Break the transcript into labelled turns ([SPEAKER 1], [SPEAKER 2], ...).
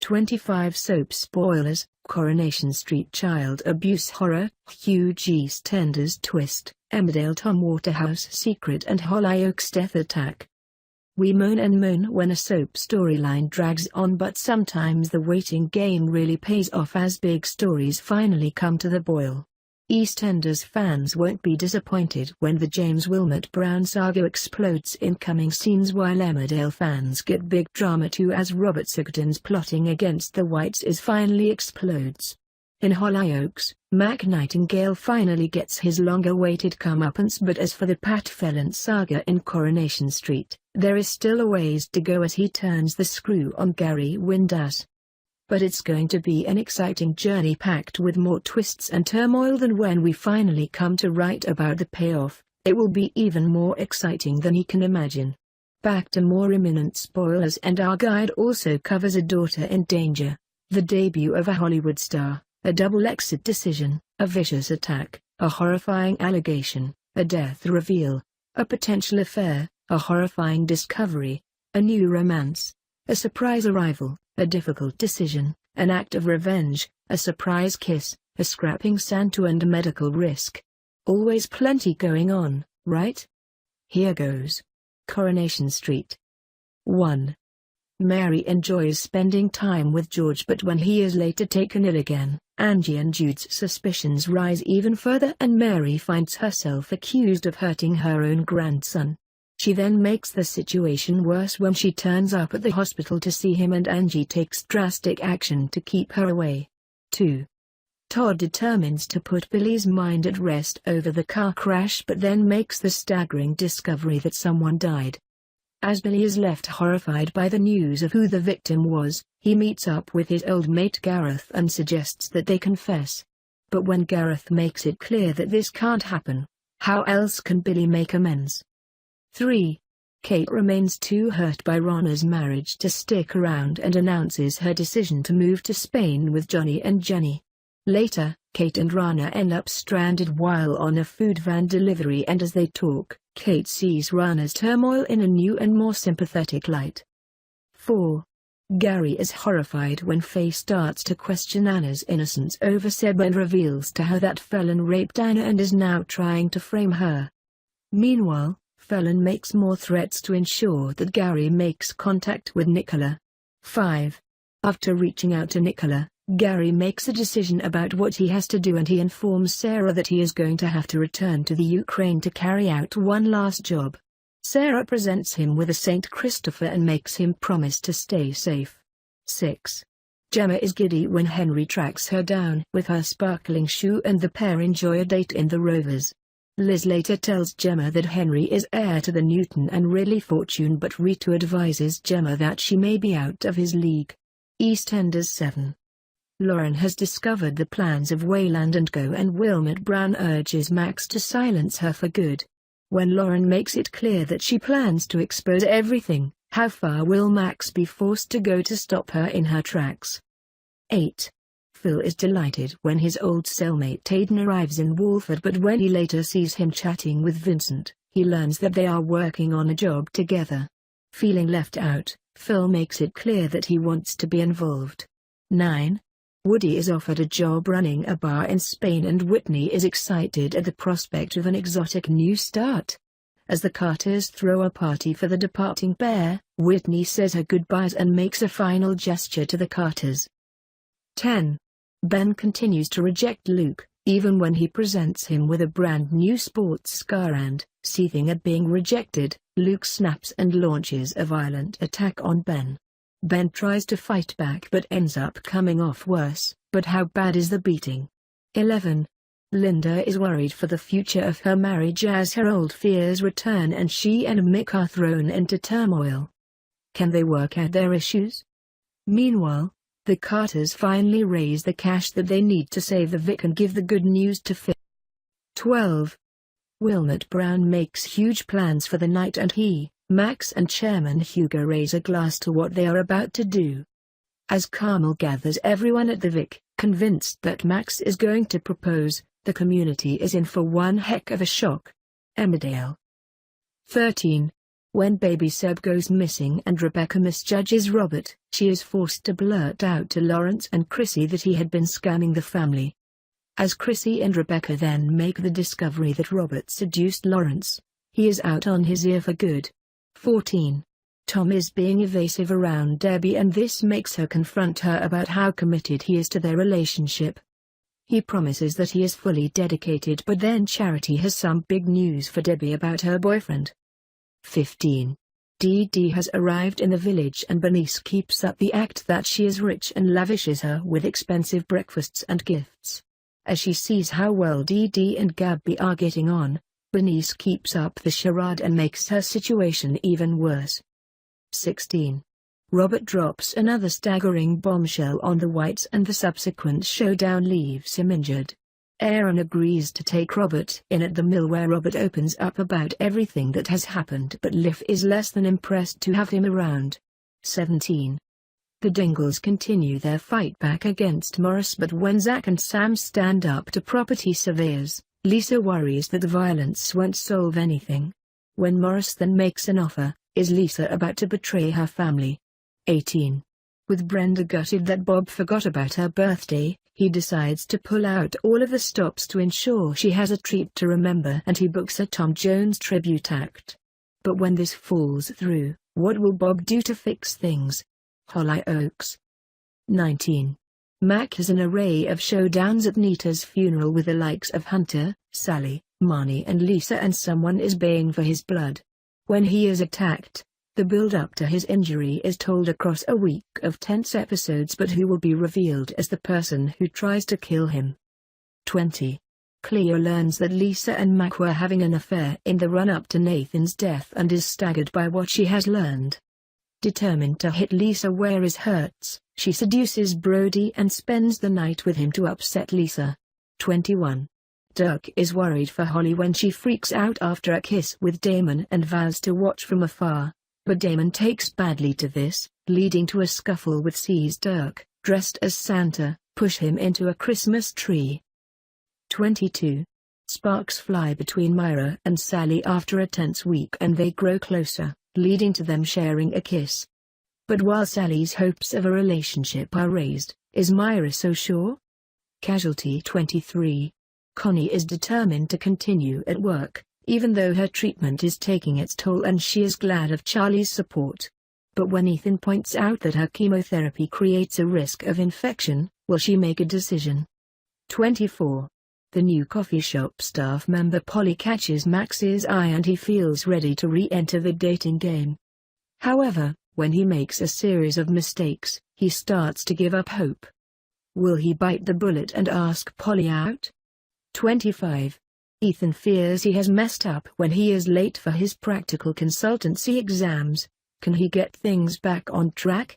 [SPEAKER 1] 25 soap spoilers, Coronation Street child abuse horror, huge EastEnders twist, Emmerdale Tom Waterhouse secret and Hollyoaks death attack. We moan and moan when a soap storyline drags on, but sometimes the waiting game really pays off as big stories finally come to the boil. EastEnders fans won't be disappointed when the James Willmott-Brown saga explodes in coming scenes, while Emmerdale fans get big drama too as Robert Sugden's plotting against the Whites finally explodes. In Hollyoaks, Nightingale finally gets his long-awaited comeuppance, but as for the Pat Phelan saga in Coronation Street, there is still a ways to go as he turns the screw on Gary Windass. But it's going to be an exciting journey packed with more twists and turmoil than when we finally come to write about the payoff. It will be even more exciting than he can imagine. Back to more imminent spoilers, and our guide also covers A Daughter in Danger, the debut of a Hollywood star, a double exit decision, a vicious attack, a horrifying allegation, a death reveal, a potential affair, a horrifying discovery, a new romance, a surprise arrival, a difficult decision, an act of revenge, a surprise kiss, a scrapping Santa, and a medical risk. Always plenty going on, right? Here goes. Coronation Street. 1. Mary enjoys spending time with George, but when he is later taken ill again, Angie and Jude's suspicions rise even further and Mary finds herself accused of hurting her own grandson. She then makes the situation worse when she turns up at the hospital to see him, and Angie takes drastic action to keep her away. 2. Todd determines to put Billy's mind at rest over the car crash, but then makes the staggering discovery that someone died. As Billy is left horrified by the news of who the victim was, he meets up with his old mate Gareth and suggests that they confess. But when Gareth makes it clear that this can't happen, how else can Billy make amends? 3. Kate remains too hurt by Rana's marriage to stick around and announces her decision to move to Spain with Johnny and Jenny. Later, Kate and Rana end up stranded while on a food van delivery, and as they talk, Kate sees Rana's turmoil in a new and more sympathetic light. 4. Gary is horrified when Faye starts to question Anna's innocence over Seb and reveals to her that Phelan raped Anna and is now trying to frame her. Meanwhile, Phelan makes more threats to ensure that Gary makes contact with Nicola. 5. After reaching out to Nicola, Gary makes a decision about what he has to do, and he informs Sarah that he is going to have to return to the Ukraine to carry out one last job. Sarah presents him with a St. Christopher and makes him promise to stay safe. 6. Gemma is giddy when Henry tracks her down with her sparkling shoe, and the pair enjoy a date in the Rovers. Liz later tells Gemma that Henry is heir to the Newton and Ridley fortune, but Rita advises Gemma that she may be out of his league. EastEnders 7. Lauren has discovered the plans of Wayland and Go, and Willmott-Brown urges Max to silence her for good. When Lauren makes it clear that she plans to expose everything, how far will Max be forced to go to stop her in her tracks? 8. Phil is delighted when his old cellmate Aidan arrives in Walford, but when he later sees him chatting with Vincent, he learns that they are working on a job together. Feeling left out, Phil makes it clear that he wants to be involved. 9. Woody is offered a job running a bar in Spain, and Whitney is excited at the prospect of an exotic new start. As the Carters throw a party for the departing pair, Whitney says her goodbyes and makes a final gesture to the Carters. 10. Ben continues to reject Luke, even when he presents him with a brand new sports car, and, seething at being rejected, Luke snaps and launches a violent attack on Ben. Ben tries to fight back but ends up coming off worse, but how bad is the beating? 11. Linda is worried for the future of her marriage as her old fears return and she and Mick are thrown into turmoil. Can they work out their issues? Meanwhile, the Carters finally raise the cash that they need to save the Vic and give the good news to Phil. 12. Willmott-Brown makes huge plans for the night, and he, Max and Chairman Hugo raise a glass to what they are about to do. As Carmel gathers everyone at the Vic, convinced that Max is going to propose, the community is in for one heck of a shock. Emmerdale. 13. When baby Seb goes missing and Rebecca misjudges Robert, she is forced to blurt out to Lawrence and Chrissy that he had been scamming the family. As Chrissy and Rebecca then make the discovery that Robert seduced Lawrence, he is out on his ear for good. 14. Tom is being evasive around Debbie, and this makes her confront her about how committed he is to their relationship. He promises that he is fully dedicated, but then Charity has some big news for Debbie about her boyfriend. 15. Dee Dee has arrived in the village and Bernice keeps up the act that she is rich and lavishes her with expensive breakfasts and gifts. As she sees how well Dee Dee and Gabby are getting on, Bernice keeps up the charade and makes her situation even worse. 16. Robert drops another staggering bombshell on the Whites and the subsequent showdown leaves him injured. Aaron agrees to take Robert in at the mill, where Robert opens up about everything that has happened, but Liv is less than impressed to have him around. 17. The Dingles continue their fight back against Morris, but when Zach and Sam stand up to property surveyors, Lisa worries that the violence won't solve anything. When Morris then makes an offer, is Lisa about to betray her family? 18. With Brenda gutted that Bob forgot about her birthday, he decides to pull out all of the stops to ensure she has a treat to remember, and he books a Tom Jones tribute act. But when this falls through, what will Bob do to fix things? Hollyoaks. 19. Mac has an array of showdowns at Nita's funeral with the likes of Hunter, Sally, Marnie and Lisa, and someone is baying for his blood. When he is attacked, the build-up to his injury is told across a week of tense episodes, but who will be revealed as the person who tries to kill him? 20. Cleo learns that Lisa and Mac were having an affair in the run-up to Nathan's death and is staggered by what she has learned. Determined to hit Lisa where it hurts, she seduces Brody and spends the night with him to upset Lisa. 21. Dirk is worried for Holly when she freaks out after a kiss with Damon and vows to watch from afar. But Damon takes badly to this, leading to a scuffle with sees Dirk, dressed as Santa, push him into a Christmas tree. 22. Sparks fly between Myra and Sally after a tense week and they grow closer, leading to them sharing a kiss. But while Sally's hopes of a relationship are raised, is Myra so sure? Casualty 23. Connie is determined to continue at work, even though her treatment is taking its toll, and she is glad of Charlie's support. But when Ethan points out that her chemotherapy creates a risk of infection, will she make a decision? 24. The new coffee shop staff member Polly catches Max's eye and he feels ready to re-enter the dating game. However, when he makes a series of mistakes, he starts to give up hope. Will he bite the bullet and ask Polly out? 25. Ethan fears he has messed up when he is late for his practical consultancy exams. Can he get things back on track?